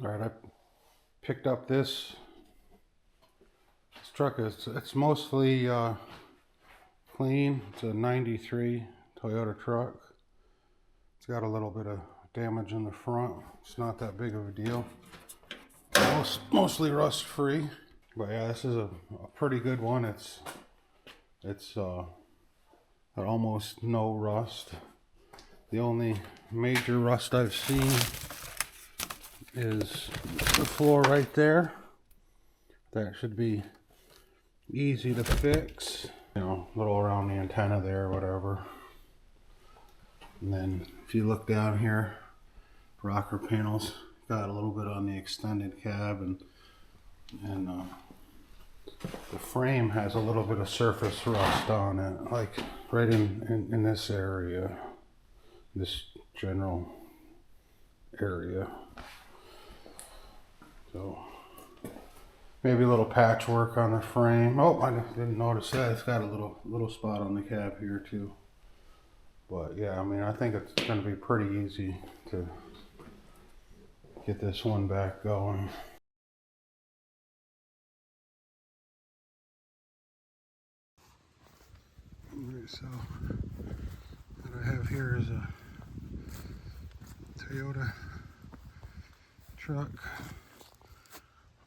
All right, I picked up this truck. It's mostly clean. It's a 93 Toyota truck. It's got a little bit of damage in the front. It's not that big of a deal. Mostly rust free. But yeah, this is a pretty good one. It's almost no rust. The only major rust I've seen is the floor right there. That should be easy to fix. You know, a little around the antenna there, whatever. And then if you look down here, rocker panels got a little bit on the extended cab, and the frame has a little bit of surface rust on it, like right in this area, this general area. So maybe a little patchwork on the frame. Oh, I didn't notice that. It's got a little spot on the cab here too. But yeah, I mean, I think it's going to be pretty easy to get this one back going. Alright, so what I have here is a Toyota truck,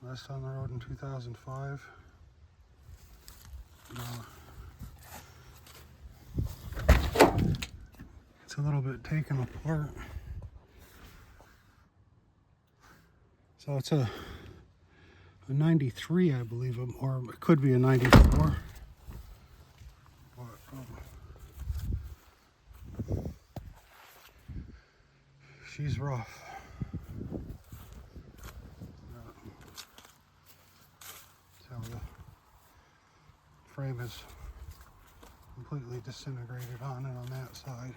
last on the road in 2005. It's a little bit taken apart. So it's a 93, I believe, or it could be a 94. She's rough. So the frame is completely disintegrated on it on that side.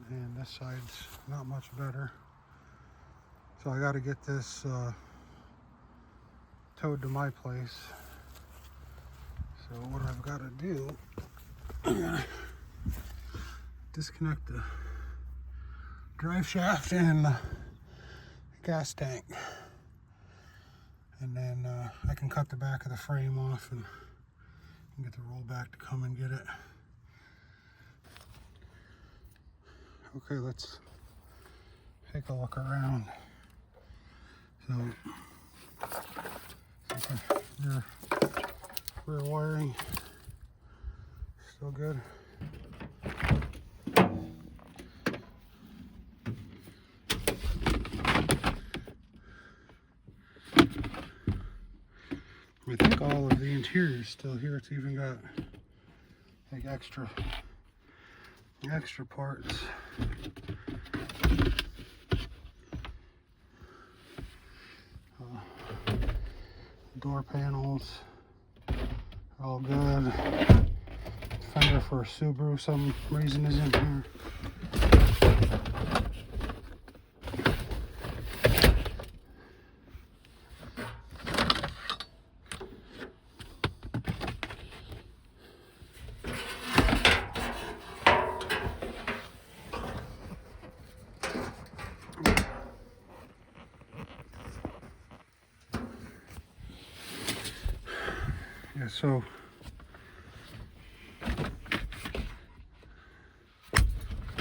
And this side's not much better. So I got to get this towed to my place. So what I've got to do, I'm gonna disconnect the drive shaft and the gas tank, and then I can cut the back of the frame off and get the rollback to come and get it. Okay, let's take a look around. So rear wiring still good. I think all of the interior is still here. It's even got like extra parts. Door panels are all good. Fender for a Subaru, some reason is in here. Yeah, so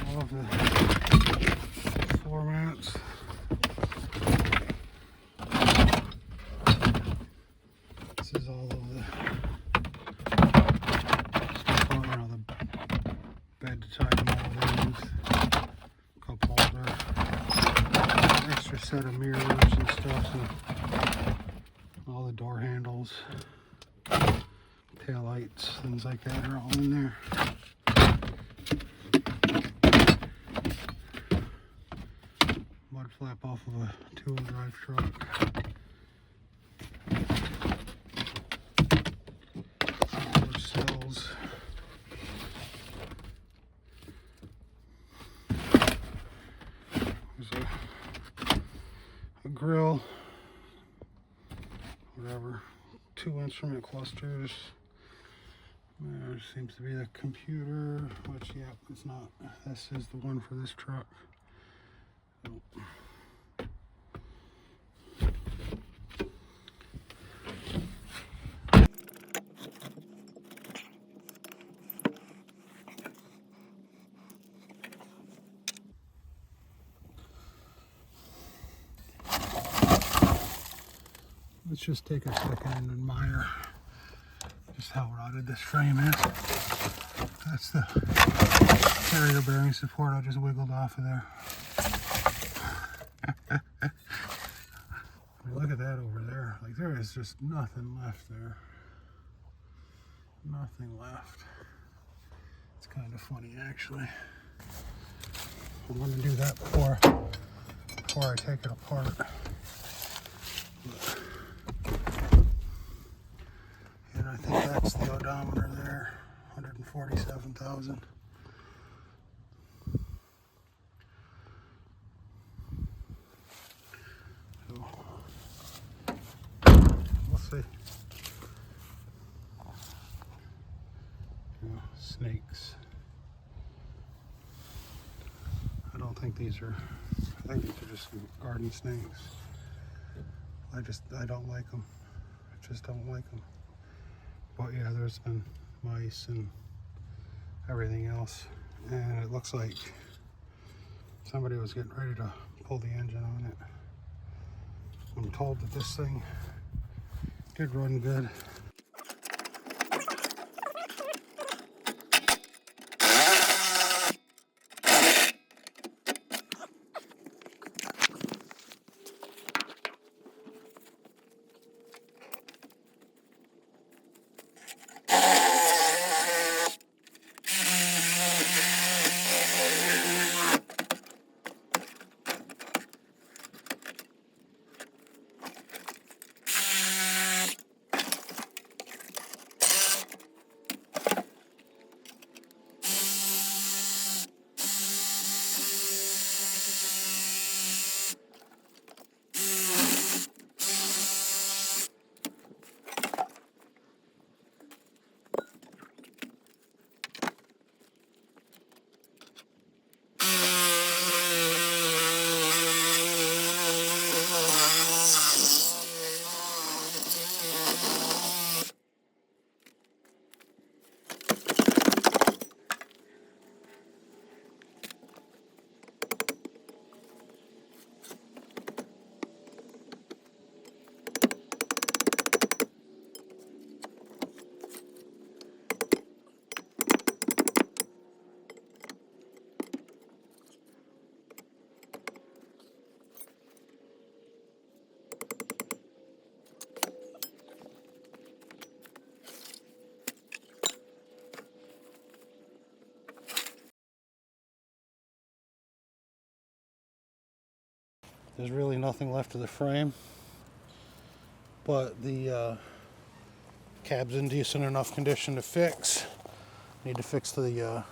all of the floor mats. This is all of the stuff on the bed to tie them all in. Cup holder, extra set of mirrors and stuff. So all the door handles, tail lights, things like that are all in there. Mud flap off of a two-wheel drive truck. More cells. There's a grill, whatever. 2 instrument clusters. There seems to be the computer, which, yeah, it's not. This is the one for this truck. So, Let's just take a second and admire just how rotted this frame is. That's the carrier bearing support I just wiggled off of there. I mean, look at that over there. Like, there is just nothing left there. Nothing left. It's kind of funny, actually. I'm going to do that before I take it apart. And I think that's the odometer there, 147,000. So, we'll see. Snakes. I don't think these are, I think these are just garden snakes. I don't like them. I just don't like them. But yeah, there's been mice and everything else. And it looks like somebody was getting ready to pull the engine on it. I'm told that this thing did run good. There's really nothing left of the frame, but the cab's in decent enough condition to fix. Need to fix the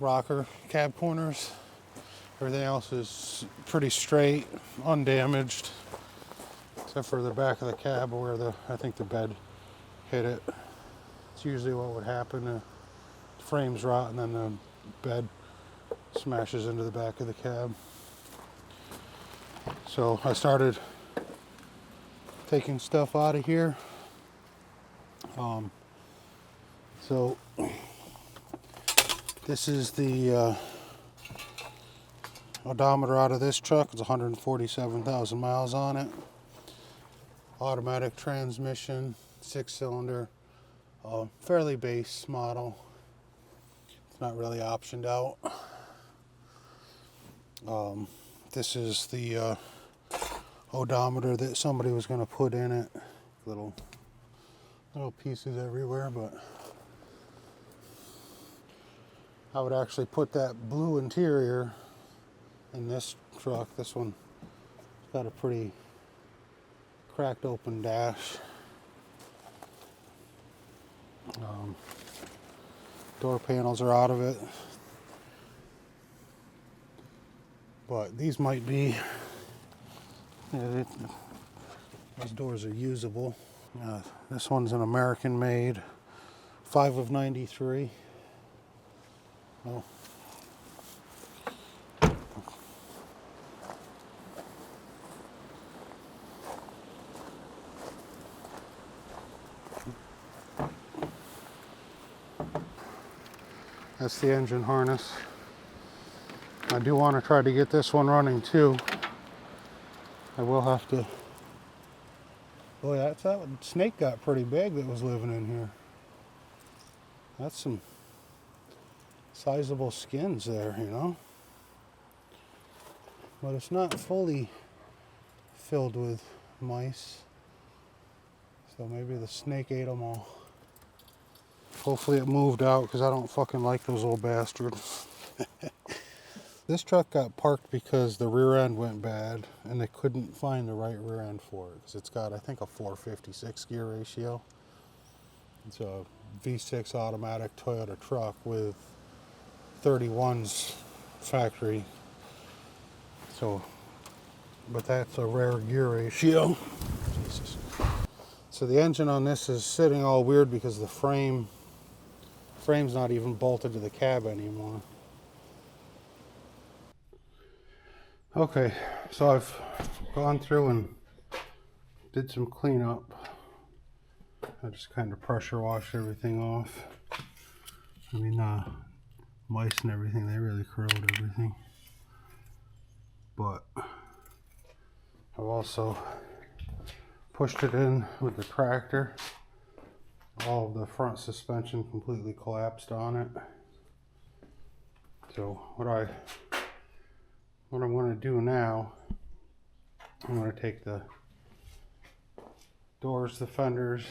rocker cab corners. Everything else is pretty straight, undamaged, except for the back of the cab where I think the bed hit it. It's usually what would happen. The frame's rot and then the bed smashes into the back of the cab. So I started taking stuff out of here. So this is the odometer out of this truck. It's 147,000 miles on it. Automatic transmission, 6-cylinder, fairly base model. It's not really optioned out. This is the odometer that somebody was going to put in it. Little pieces everywhere, but I would actually put that blue interior in this truck. This one's got a pretty cracked open dash. Door panels are out of it. But these might be, those doors are usable. This one's an American made, 5 of 93. Oh. That's the engine harness. I do want to try to get this one running too. I will have to Boy, that snake got pretty big that was living in here. That's some sizable skins there, you know. But it's not fully filled with mice. So maybe the snake ate them all. Hopefully it moved out because I don't fucking like those little bastards. This truck got parked because the rear end went bad and they couldn't find the right rear end for it because it's got, I think, a 456 gear ratio. It's a V6 automatic Toyota truck with 31's factory. So, but that's a rare gear ratio. Jesus. So the engine on this is sitting all weird because the frame's not even bolted to the cab anymore. Okay, so I've gone through and did some cleanup. I just kind of pressure washed everything off. I mean, mice and everything, they really corrode everything. But I've also pushed it in with the tractor. All of the front suspension completely collapsed on it. So what I'm going to do now, I'm going to take the doors, the fenders,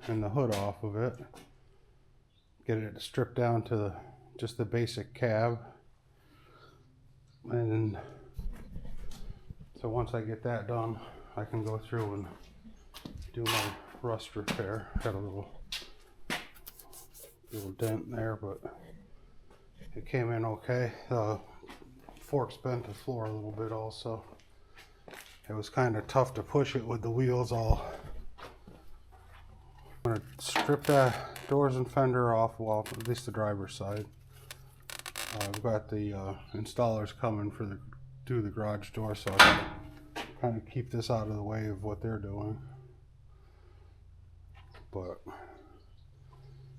and the hood off of it. Get it stripped down to just the basic cab. And so once I get that done, I can go through and do my rust repair. Got a little dent there, but it came in okay. Forks bent the floor a little bit also. It was kind of tough to push it with the wheels all. I'm going to strip the doors and fender off, well, at least the driver's side. I've got the installers coming to do the garage door, so I can kind of keep this out of the way of what they're doing. But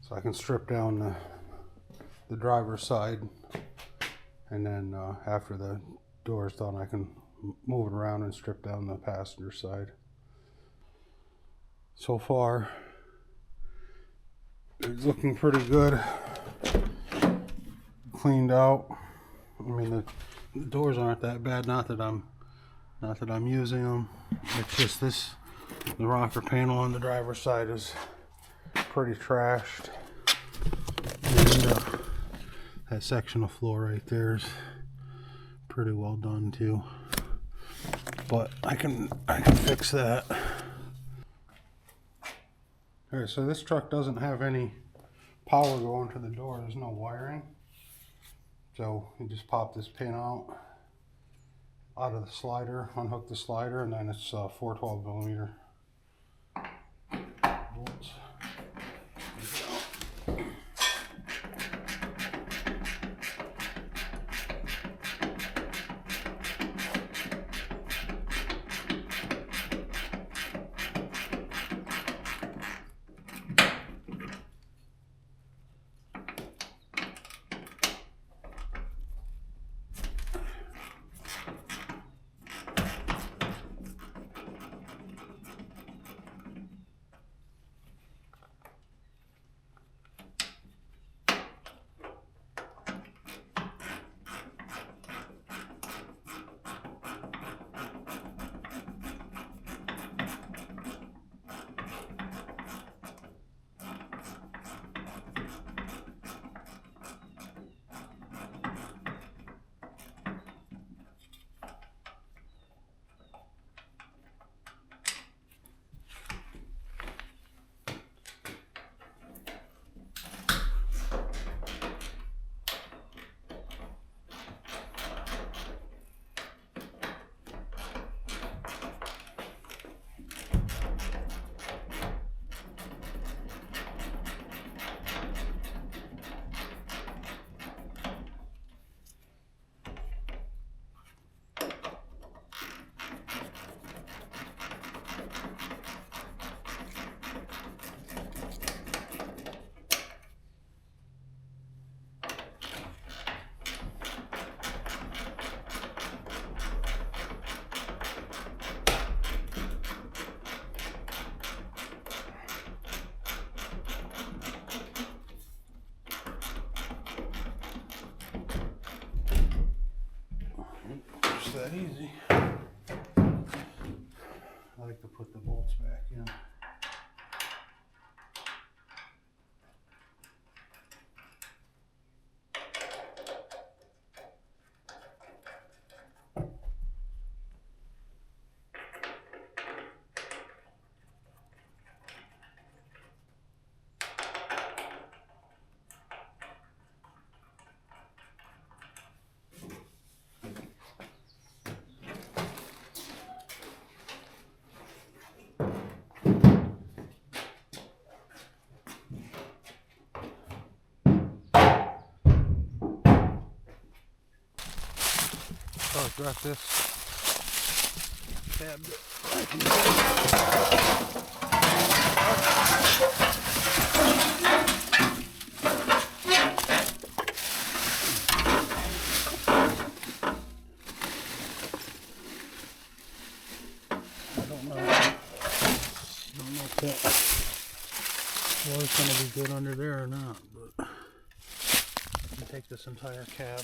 so I can strip down the driver's side, and then after the door's done, I can move it around and strip down the passenger side. So far, it's looking pretty good. Cleaned out. I mean, the doors aren't that bad. Not that I'm using them. It's just the rocker panel on the driver's side is pretty trashed. And that section of floor right there is pretty well done too. But I can fix that. Alright, so this truck doesn't have any power going to the door. There's no wiring. So you just pop this pin out of the slider, unhook the slider, and then it's 412 millimeter bolts. just that easy. I like to put the bolts back in. Oh, I've got this cab I can I don't know if that was going to be good under there or not, but I can take this entire cab,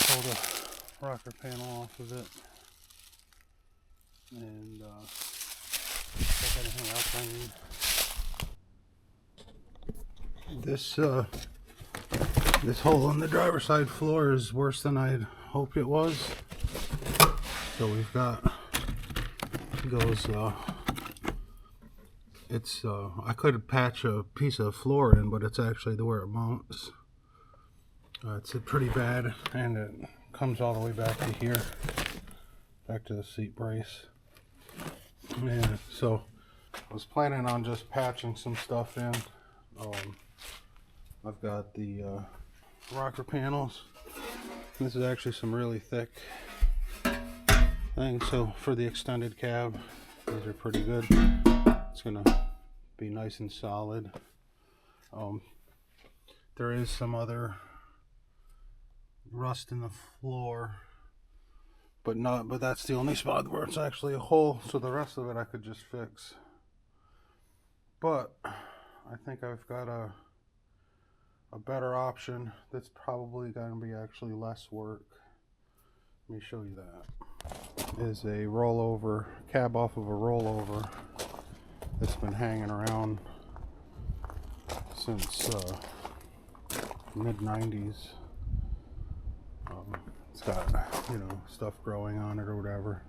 pull the rocker panel off of it, and take anything else I need. This hole in the driver's side floor is worse than I'd hoped it was. So we've got I could patch a piece of floor in, but it's actually where it mounts. It's pretty bad, and it comes all the way back to here, back to the seat brace. Yeah, so I was planning on just patching some stuff in. I've got the rocker panels. This is actually some really thick things, so for the extended cab, these are pretty good. It's gonna be nice and solid. There is some other rust in the floor, but that's the only spot where it's actually a hole, so the rest of it I could just fix. But I think I've got a better option that's probably going to be actually less work. Let me show you that. Is a rollover cab off of a rollover that's been hanging around since mid-90s. It's got, stuff growing on it or whatever.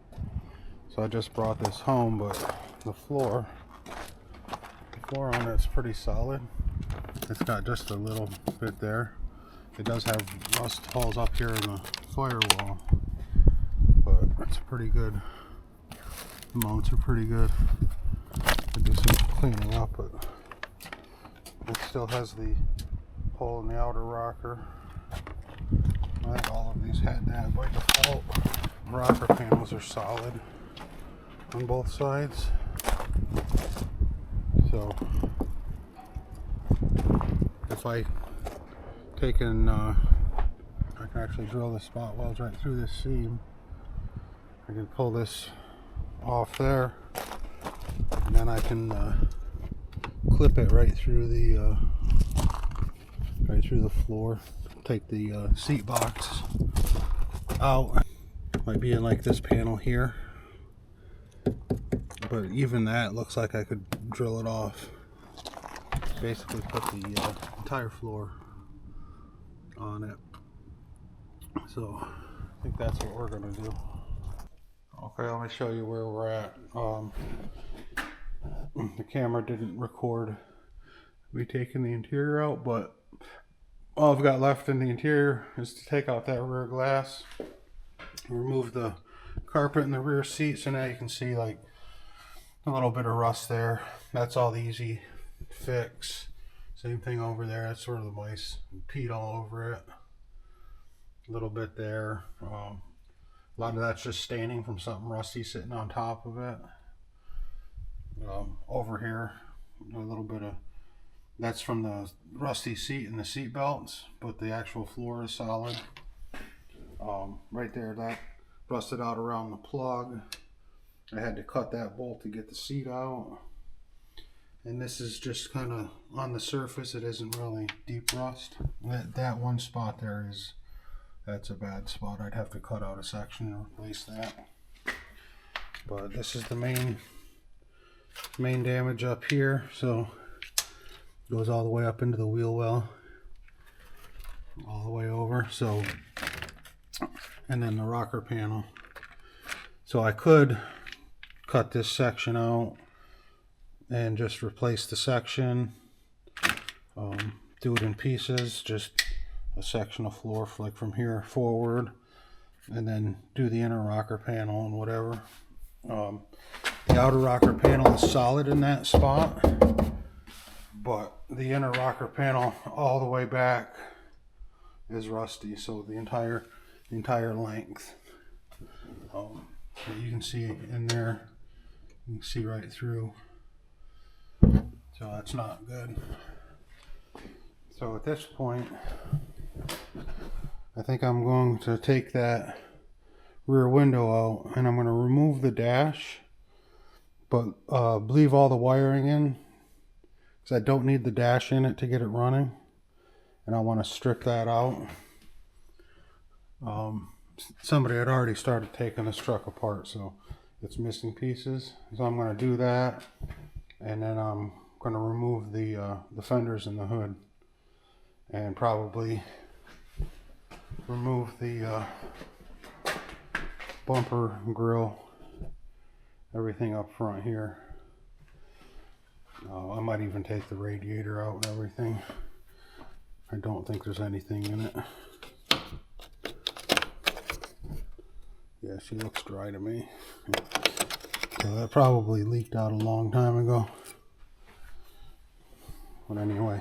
So I just brought this home, but the floor on it's pretty solid. It's got just a little bit there. It does have rust holes up here in the firewall, but it's pretty good. The mounts are pretty good. I do some cleaning up, but it still has the hole in the outer rocker. I think all of these had that by default. Rocker panels are solid on both sides. So if I I can actually drill the spot welds right through this seam. I can pull this off there, and then I can clip it right through the floor. Take the seat box out. Might be in like this panel here, but even that looks like I could drill it off. Basically put the entire floor on it. So I think that's what we're gonna do. Okay, let me show you where we're at. The camera didn't record me taking the interior out, but all I've got left in the interior is to take out that rear glass, remove the carpet in the rear seat, so now you can see like a little bit of rust there. That's all the easy fix. Same thing over there. That's sort of the mice peed all over it. A little bit there. A lot of that's just staining from something rusty sitting on top of it. Over here, a little bit of that's from the rusty seat and the seat belts, but the actual floor is solid. Right there, that rusted out around the plug. I had to cut that bolt to get the seat out. And this is just kind of on the surface. It isn't really deep rust. That one spot there That's a bad spot. I'd have to cut out a section and replace that. But this is the main damage up here, so it goes all the way up into the wheel well, all the way over. So, and then the rocker panel. So I could cut this section out and just replace the section, do it in pieces, just a section of floor like from here forward, and then do the inner rocker panel and whatever. The outer rocker panel is solid in that spot, but the inner rocker panel all the way back is rusty, so the entire length. So you can see in there, you can see right through, so that's not good. So at this point, I think I'm going to take that rear window out and I'm going to remove the dash, but leave all the wiring in, because I don't need the dash in it to get it running, and I want to strip that out. Somebody had already started taking this truck apart, so it's missing pieces. So I'm going to do that, and then I'm going to remove the fenders and the hood, and probably remove the bumper, grill, everything up front here. I might even take the radiator out and everything. I don't think there's anything in it. Yeah, she looks dry to me. So that probably leaked out a long time ago. But anyway,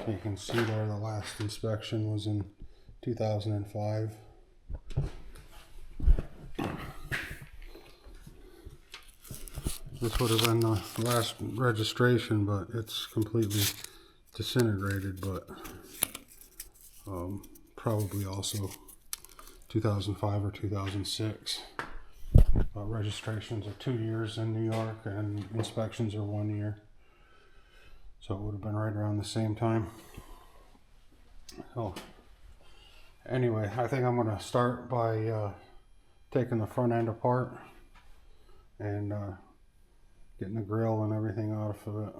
you can see there the last inspection was in 2005. This would have been the last registration, but it's completely disintegrated, but probably also 2005 or 2006. Registrations are 2 years in New York and inspections are 1 year. So it would have been right around the same time. So anyway, I think I'm going to start by taking the front end apart and getting the grill and everything out of it.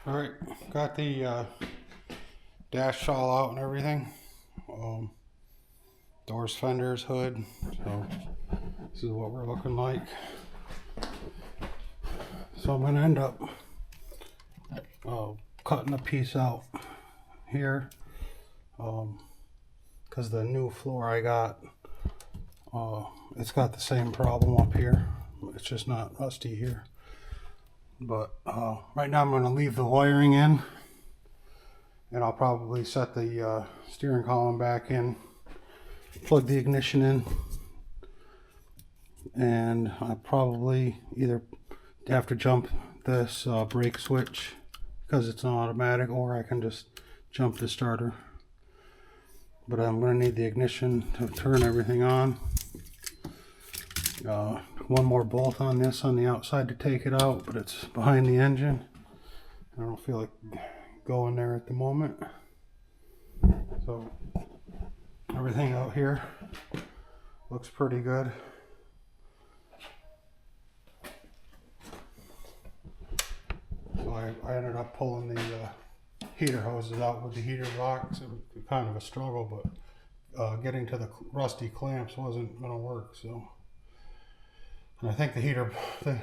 All right, got the dash all out and everything. Doors, fenders, hood. So this is what we're looking like. So I'm gonna end up cutting a piece out here, because the new floor I got, it's got the same problem up here. It's just not rusty here. But right now I'm going to leave the wiring in, and I'll probably set the steering column back in, plug the ignition in, and I'll probably either have to jump this brake switch because it's an automatic, or I can just jump the starter. But I'm going to need the ignition to turn everything on. One more bolt on this on the outside to take it out, but it's behind the engine. I don't feel like going there at the moment. So everything out here looks pretty good. So I ended up pulling the heater hoses out with the heater box. It was kind of a struggle, but getting to the rusty clamps wasn't going to work. So, and I think the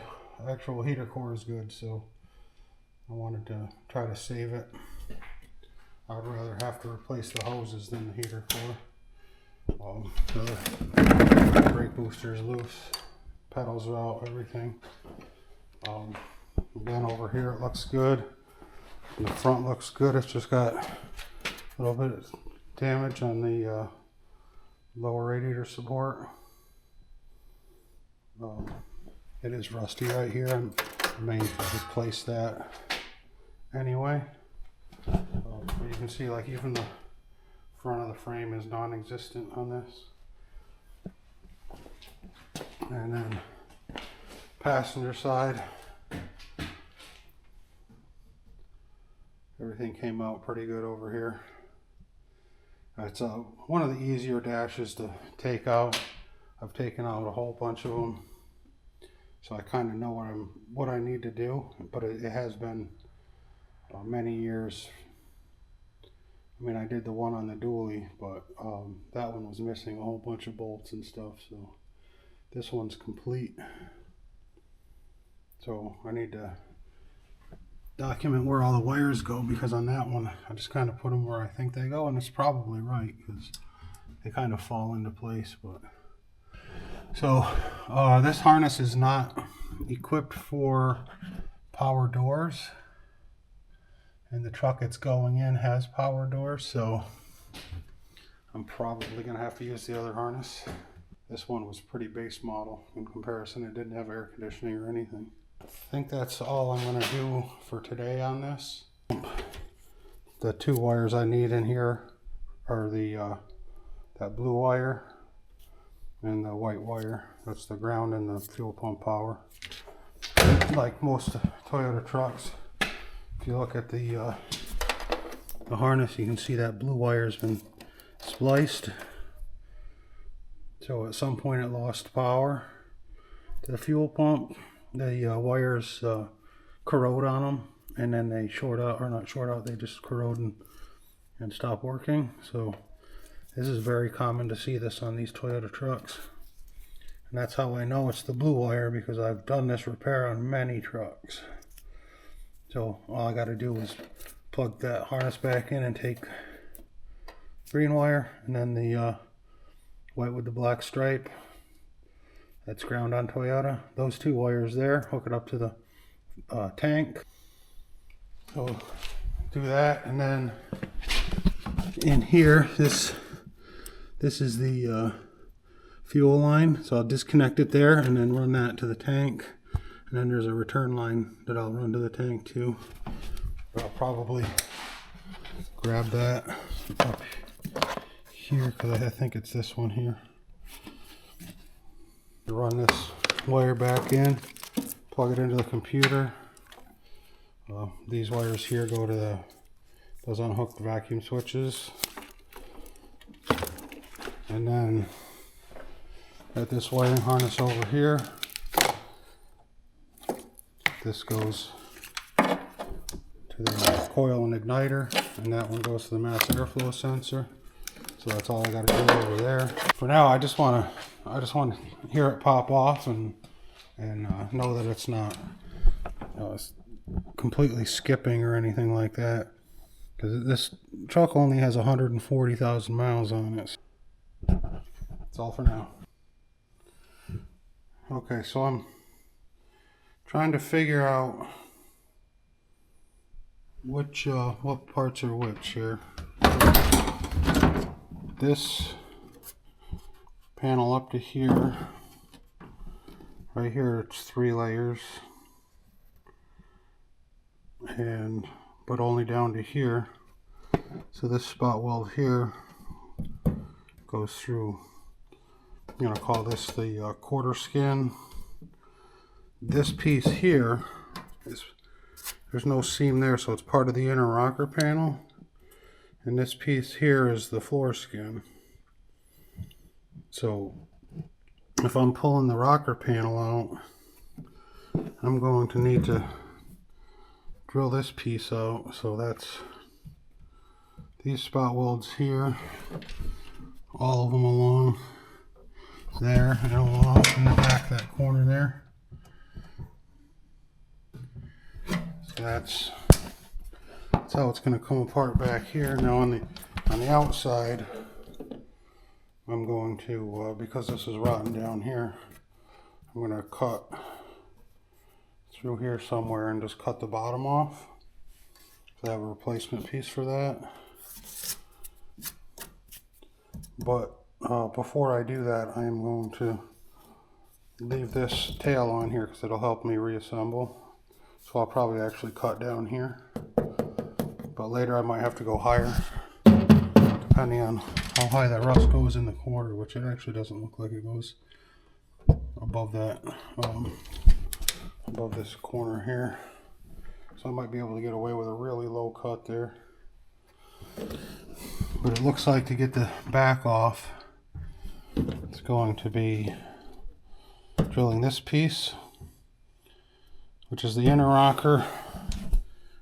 actual heater core is good, so I wanted to try to save it. I'd rather have to replace the hoses than the heater core. The brake booster is loose, pedals are out, everything. Again, over here it looks good. And the front looks good. It's just got a little bit of damage on the lower radiator support. It is rusty right here. I may replace that anyway. But you can see, like, even the front of the frame is non-existent on this. And then passenger side, everything came out pretty good over here. It's one of the easier dashes to take out. I've taken out a whole bunch of them, so I kind of know what I need to do. But it has been many years. I mean, I did the one on the dually, but that one was missing a whole bunch of bolts and stuff. So this one's complete. So I need to document where all the wires go, because on that one I just kind of put them where I think they go, and it's probably right because they kind of fall into place. But so this harness is not equipped for power doors, and the truck it's going in has power doors, so I'm probably gonna have to use the other harness. This one was pretty base model in comparison. It didn't have air conditioning or anything. I think that's all I'm going to do for today on this. The two wires I need in here are the that blue wire and the white wire. That's the ground and the fuel pump power. Like most Toyota trucks, if you look at the harness, you can see that blue wire's been spliced. So at some point it lost power to the fuel pump. The wires corrode on them, and then they short out, or not short out, they just corrode and stop working. So this is very common to see this on these Toyota trucks. And that's how I know it's the blue wire, because I've done this repair on many trucks. So all I got to do is plug that harness back in and take green wire, and then the white with the black stripe. That's ground on Toyota. Those two wires there, hook it up to the tank. So do that, and then in here, this is the fuel line. So I'll disconnect it there and then run that to the tank. And then there's a return line that I'll run to the tank too. But I'll probably grab that up here, because I think it's this one here. Run this wire back in, plug it into the computer. These wires here go to those unhooked vacuum switches, and then got this wiring harness over here. This goes to the coil and igniter, and that one goes to the mass airflow sensor. So that's all I got to do over there. For now, I just want to hear it pop off and know that it's not completely skipping or anything like that. Because this truck only has 140,000 miles on it. That's all for now. Okay, so I'm trying to figure out which what parts are which here. This panel up to here, right here, it's 3 layers, but only down to here. So this spot weld here goes through. I'm going to call this the quarter skin. This piece here there's no seam there, so it's part of the inner rocker panel. And this piece here is the floor skin. So if I'm pulling the rocker panel out, I'm going to need to drill this piece out. So that's these spot welds here, all of them along there and along in the back, that corner there. So that's how it's going to come apart back here. Now on the outside, I'm going to, because this is rotten down here, I'm going to cut through here somewhere and just cut the bottom off. So I have a replacement piece for that. But before I do that, I am going to leave this tail on here because it'll help me reassemble. So I'll probably actually cut down here. But later I might have to go higher, depending on how high that rust goes in the corner, which it actually doesn't look like it goes above that, above this corner here. So I might be able to get away with a really low cut there. But it looks like to get the back off, it's going to be drilling this piece, which is the inner rocker,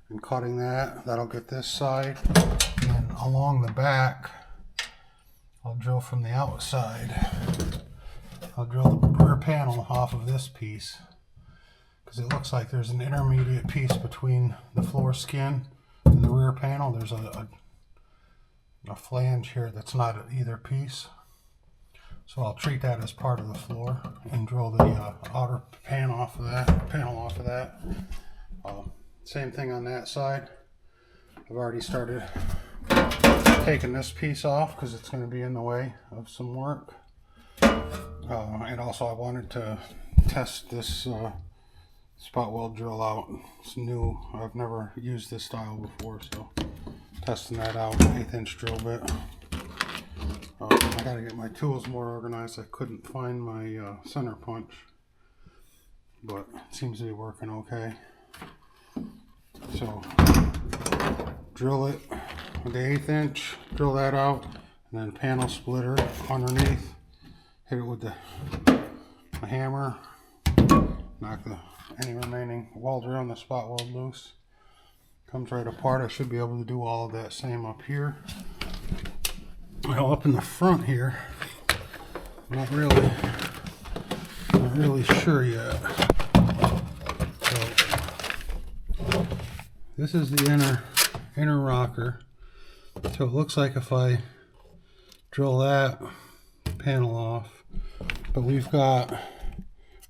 and cutting that. That'll get this side. And then along the back, I'll drill from the outside. I'll drill the rear panel off of this piece, because it looks like there's an intermediate piece between the floor skin and the rear panel. There's a flange here that's not at either piece. So I'll treat that as part of the floor and drill the outer panel off of that. Same thing on that side. I've already started taking this piece off because it's going to be in the way of some work. And also I wanted to test this spot weld drill out. It's new. I've never used this style before, so testing that out. 1/8 inch drill bit. I gotta get my tools more organized. I couldn't find my center punch, but it seems to be working okay. So drill it with the 1/8 inch, drill that out, and then panel splitter underneath. Hit it with the hammer, knock any remaining welds around the spot weld loose. Comes right apart. I should be able to do all of that same up here. Well, up in the front here, not really sure yet. So this is the inner rocker. So it looks like if I drill that panel off, but we've got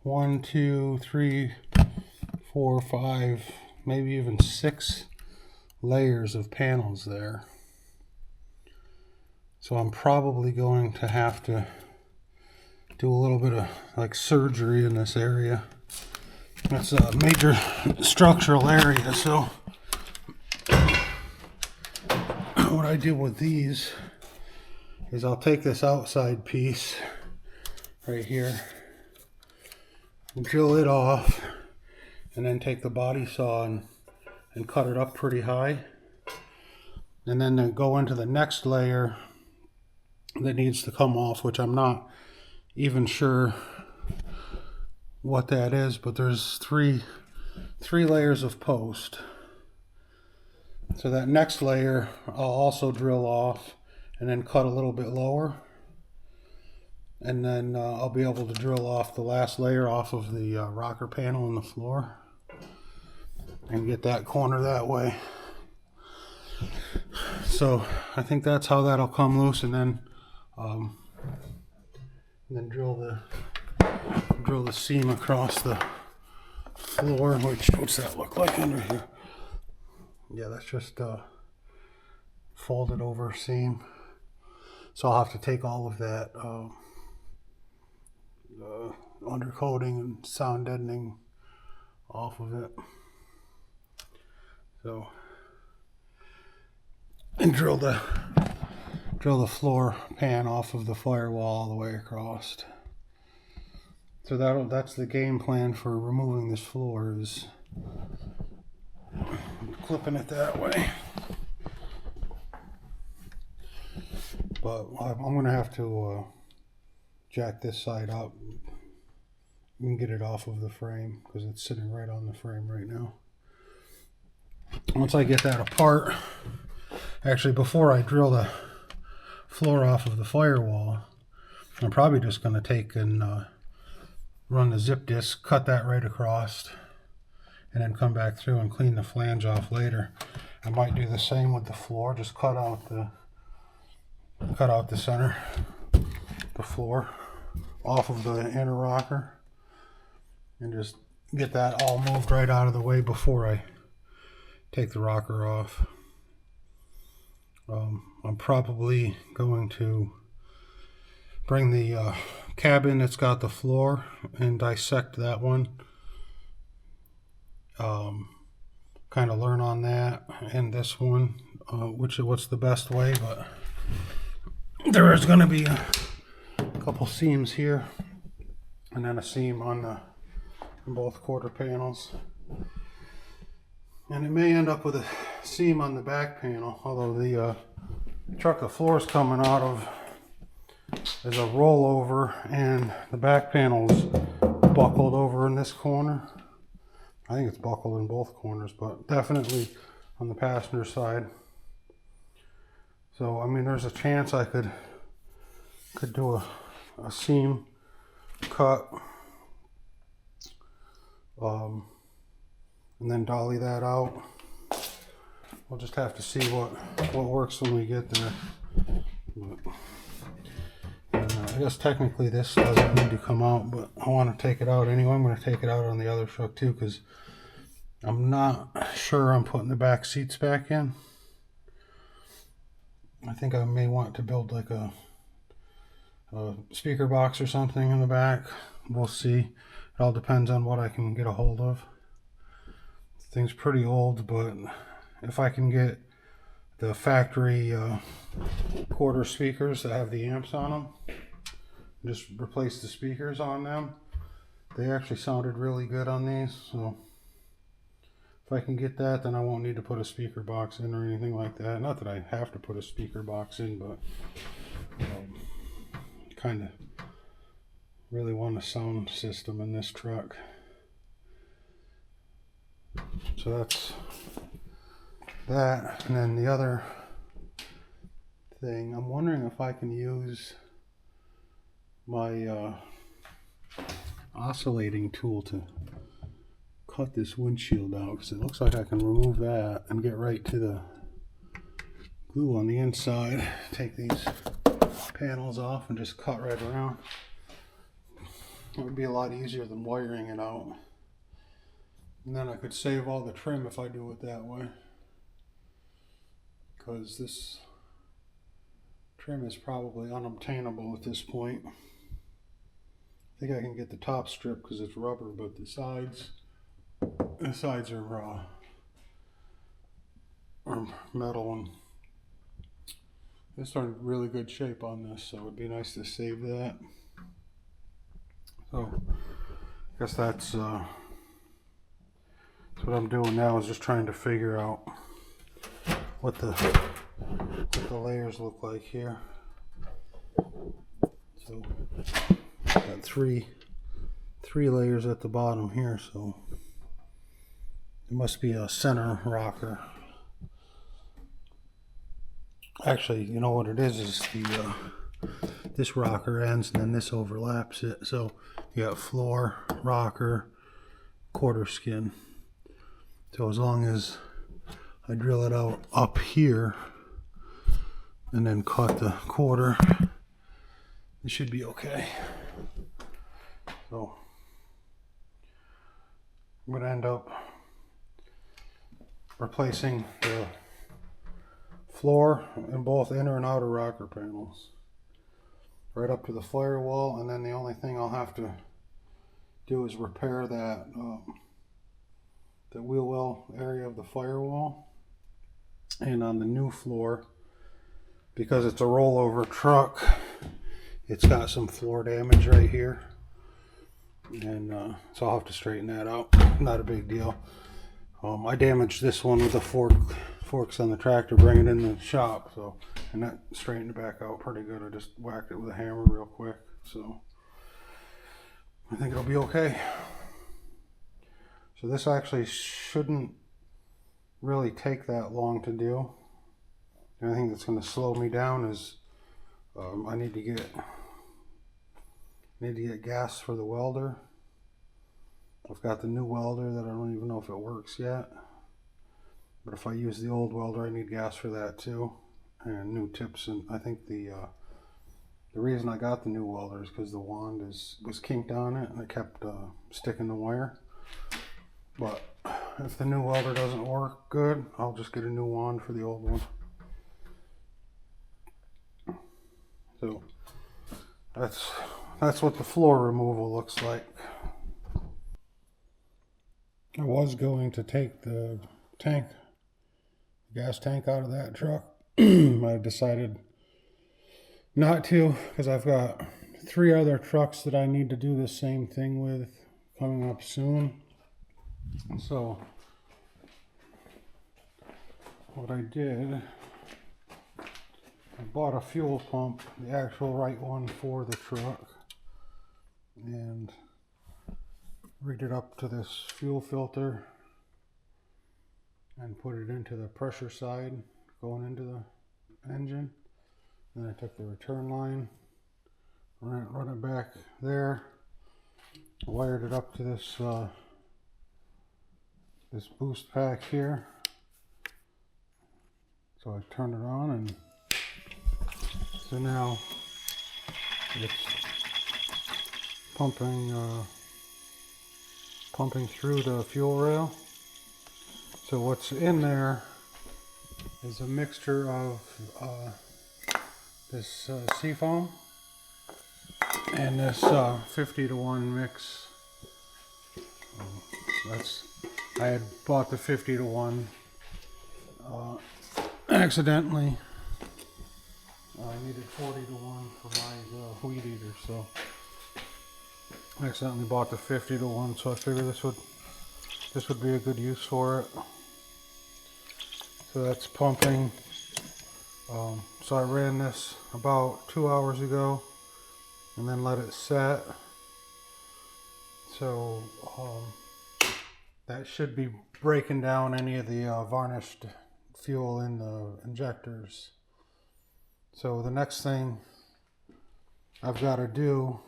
1, 2, 3, 4, 5, maybe even 6 layers of panels there. So I'm probably going to have to do a little bit of like surgery in this area. That's a major structural area. So what I do with these is I'll take this outside piece right here and drill it off, and then take the body saw and cut it up pretty high, and then go into the next layer that needs to come off, which I'm not even sure what that is, but there's three layers of post. So that next layer I'll also drill off and then cut a little bit lower. And then I'll be able to drill off the last layer off of the rocker panel in the floor and get that corner that way. So I think that's how that'll come loose, and then drill the seam across the floor. What's that look like under here? Yeah, that's just folded over seam. So I'll have to take all of that undercoating and sound deadening off of it. So, and drill the floor pan off of the firewall all the way across. So that's the game plan for removing this floor, is clipping it that way. But I'm gonna have to jack this side up and get it off of the frame because it's sitting right on the frame right now. Once I get that apart, actually before I drill the floor off of the firewall, I'm probably just going to take and run the zip disc, cut that right across, and then come back through and clean the flange off later. I might do the same with the floor, just cut out the center, the floor off of the inner rocker, and just get that all moved right out of the way before I take the rocker off. I'm probably going to bring the cabin that's got the floor and dissect that one. Kind of learn on that and this one, what's the best way, but there is going to be a couple seams here and then a seam on both quarter panels. And it may end up with a seam on the back panel, although the truck the floor is coming out of is a rollover and the back panel's buckled over in this corner. I think it's buckled in both corners, but definitely on the passenger side. So I mean, there's a chance I could do a seam cut, and then dolly that out. We'll just have to see what works when we get there. I guess technically this doesn't need to come out, but I want to take it out anyway. I'm going to take it out on the other truck too, because I'm not sure I'm putting the back seats back in. I think I may want to build like a speaker box or something in the back. We'll see. It all depends on what I can get a hold of. This thing's pretty old, but if I can get the factory quarter speakers that have the amps on them, just replace the speakers on them. They actually sounded really good on these, so if I can get that, then I won't need to put a speaker box in or anything like that. Not that I have to put a speaker box in, but kind of really want a sound system in this truck. So that's that. And then the other thing, I'm wondering if I can use my oscillating tool to cut this windshield out, because it looks like I can remove that and get right to the glue on the inside. Take these panels off and just cut right around. It would be a lot easier than wiring it out. And then I could save all the trim if I do it that way, because this trim is probably unobtainable at this point. I think I can get the top strip because it's rubber, but the sides are metal, and it's in really good shape on this, so it'd be nice to save that. So I guess that's what I'm doing now, is just trying to figure out what the layers look like here. So got three layers at the bottom here, so it must be a center rocker. Actually, you know what it is the this rocker ends and then this overlaps it. So you got floor, rocker, quarter skin. So as long as I drill it out up here and then cut the quarter, it should be okay. So I'm going to end up replacing the floor in both inner and outer rocker panels right up to the firewall, and then the only thing I'll have to do is repair that the wheel well area of the firewall. And on the new floor, because it's a rollover truck, it's got some floor damage right here, and so I'll have to straighten that out. Not a big deal. I damaged this one with the forks on the tractor, bring it in the shop, so, and that straightened it back out pretty good. I just whacked it with a hammer real quick, so I think it'll be okay. So this actually shouldn't really take that long to do. The only thing that's going to slow me down is I need to get gas for the welder. I've got the new welder that I don't even know if it works yet. But if I use the old welder, I need gas for that too, and new tips. And I think the reason I got the new welder is because the wand was kinked on it and it kept sticking the wire. But if the new welder doesn't work good, I'll just get a new wand for the old one. So that's what the floor removal looks like. I was going to take the gas tank out of that truck. I decided not to, because I've got 3 other trucks that I need to do the same thing with coming up soon. So what I did, I bought a fuel pump, the actual right one for the truck, and rigged it up to this fuel filter and put it into the pressure side going into the engine. Then I took the return line, run it back there, wired it up to this this boost pack here. So I turned it on, and so now it's pumping through the fuel rail. So what's in there is a mixture of this seafoam and this 50-to-1 mix. I had bought the 50-to-1 accidentally. I needed 40-to-1 for my weed eater, so I accidentally bought the 50-to-1. So I figured this would be a good use for it. So that's pumping. So I ran this about 2 hours ago and then let it set. So that should be breaking down any of the varnished fuel in the injectors. So the next thing I've got to do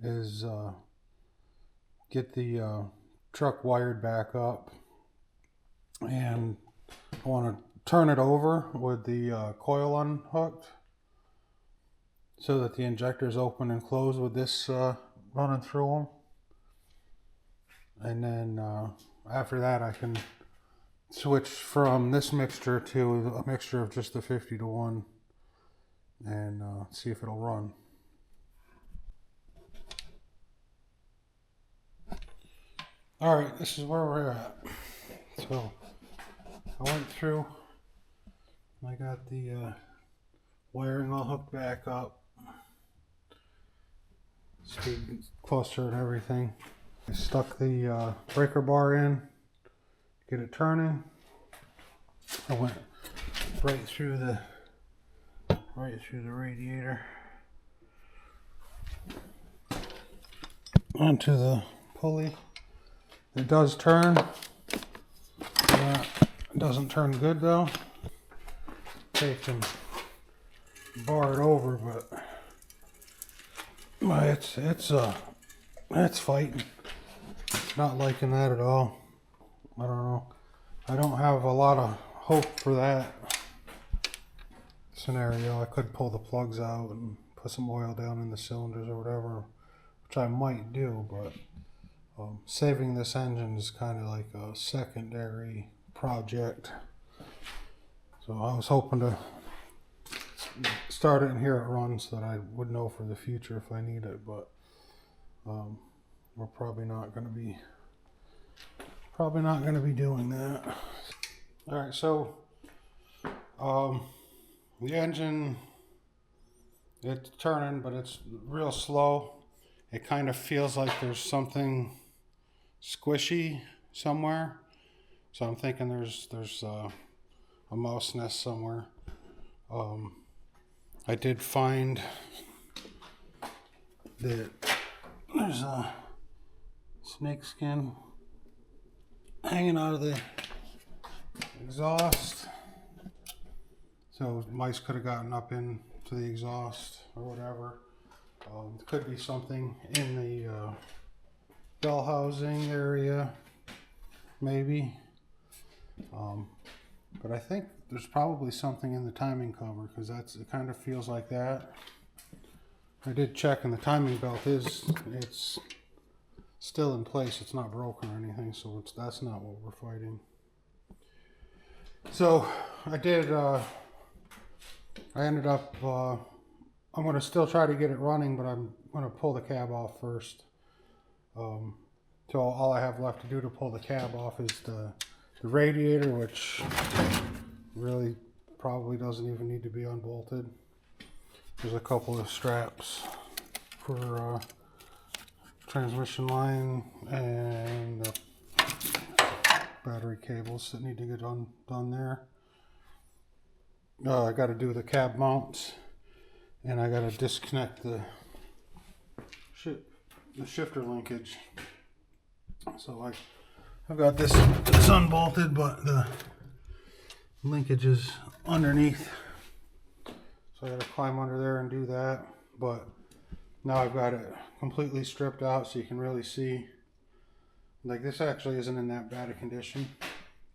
is get the truck wired back up, and I want to turn it over with the coil unhooked so that the injectors open and close with this running through them. And then after that I can switch from this mixture to a mixture of just the 50-to-1 and see if it'll run. Alright, this is where we're at. So I went through, I got the wiring all hooked back up, speed cluster and everything. I stuck the breaker bar in, get it turning. I went right through the radiator onto the pulley. It does turn. It doesn't turn good though. take and bar it over, but it's fighting. Not liking that at all. I don't know. I don't have a lot of hope for that scenario. I could pull the plugs out and put some oil down in the cylinders or whatever, which I might do, but saving this engine is kind of like a secondary project. So I was hoping to start it and hear it run so that I would know for the future if I need it, but we're probably not going to be doing that. All right, so the engine, it's turning, but it's real slow. It kind of feels like there's something squishy somewhere. So I'm thinking there's a mouse nest somewhere. I did find that there's a snake skin hanging out of the exhaust. So mice could have gotten up into the exhaust or whatever. It could be something in the bell housing area, maybe. But I think there's probably something in the timing cover, because it kind of feels like that. I did check, and the timing belt it's still in place. It's not broken or anything, so that's not what we're fighting. So I ended up, I'm going to still try to get it running, but I'm going to pull the cab off first. So all I have left to do to pull the cab off is the radiator, which really probably doesn't even need to be unbolted. There's a couple of straps for transmission line and the battery cables that need to get done there. I got to do the cab mounts, and I got to disconnect the shifter linkage. So I've got this unbolted, but the linkage is underneath. So I got to climb under there and do that. But now I've got it completely stripped out, so you can really see. Like, this actually isn't in that bad a condition.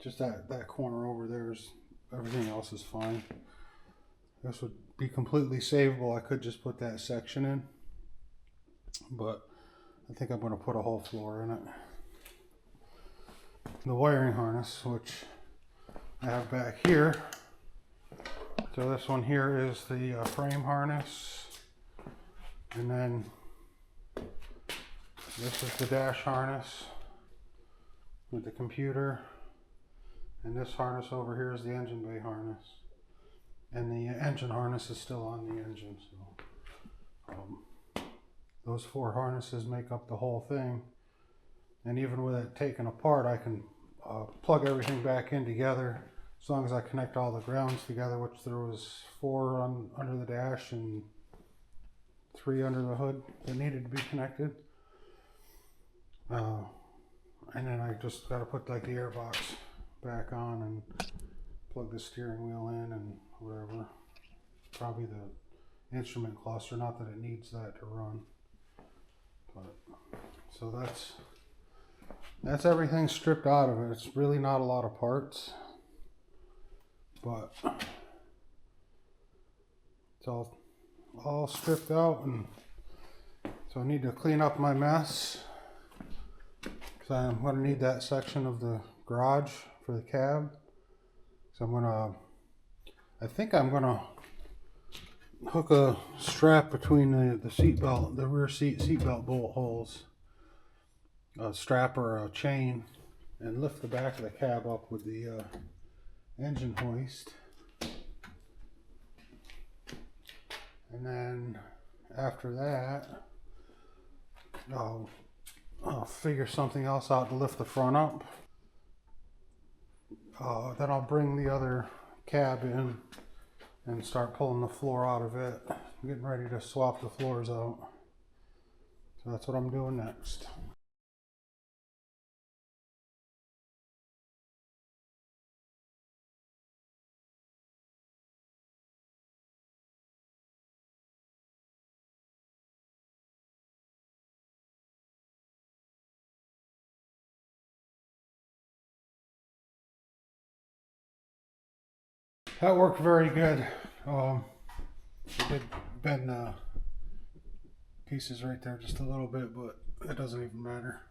Just that corner over there is, everything else is fine. This would be completely savable. I could just put that section in, but I think I'm going to put a whole floor in it. The wiring harness, which I have back here. So this one here is the frame harness, and then this is the dash harness with the computer, and this harness over here is the engine bay harness, and the engine harness is still on the engine. So those four harnesses make up the whole thing, and even with it taken apart, I can plug everything back in together as long as I connect all the grounds together, which there was 4 under the dash and 3 under the hood that needed to be connected. And then I just got to put like the airbox back on and plug the steering wheel in and whatever. Probably the instrument cluster, not that it needs that to run. But so that's everything stripped out of it. It's really not a lot of parts, but it's all stripped out, and so I need to clean up my mess, because I'm going to need that section of the garage for the cab. So I think I'm going to hook a strap between the seat belt, the rear seat belt bolt holes, a strap or a chain, and lift the back of the cab up with the engine hoist. And then after that, I'll figure something else out to lift the front up. Then I'll bring the other cab in and start pulling the floor out of it. I'm getting ready to swap the floors out. So that's what I'm doing next. That worked very good. It bent pieces right there just a little bit, but it doesn't even matter.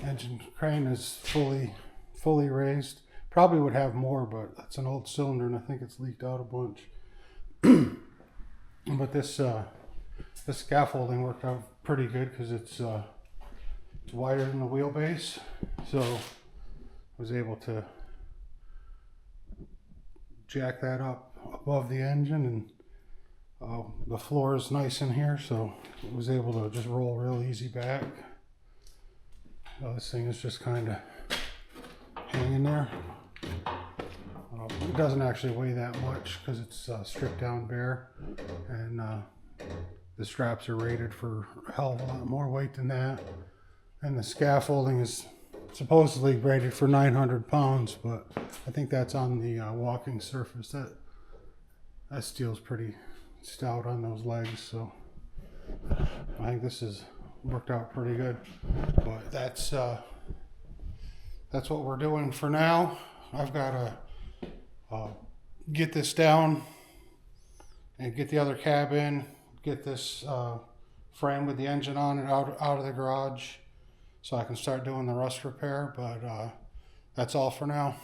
Engine crane is fully raised. Probably would have more, but that's an old cylinder and I think it's leaked out a bunch. But this scaffolding worked out pretty good because it's wider than the wheelbase, so I was able to jack that up above the engine, and the floor is nice in here, so I was able to just roll real easy back. This thing is just kind of hanging there. It doesn't actually weigh that much because it's stripped down bare, and the straps are rated for a hell of a lot more weight than that. And the scaffolding is supposedly rated for 900 pounds, but I think that's on the walking surface. That steel's pretty stout on those legs, so I think this has worked out pretty good. But that's what we're doing for now. I've got to get this down and get the other cab in, get this frame with the engine on it out of the garage, so I can start doing the rust repair. But that's all for now.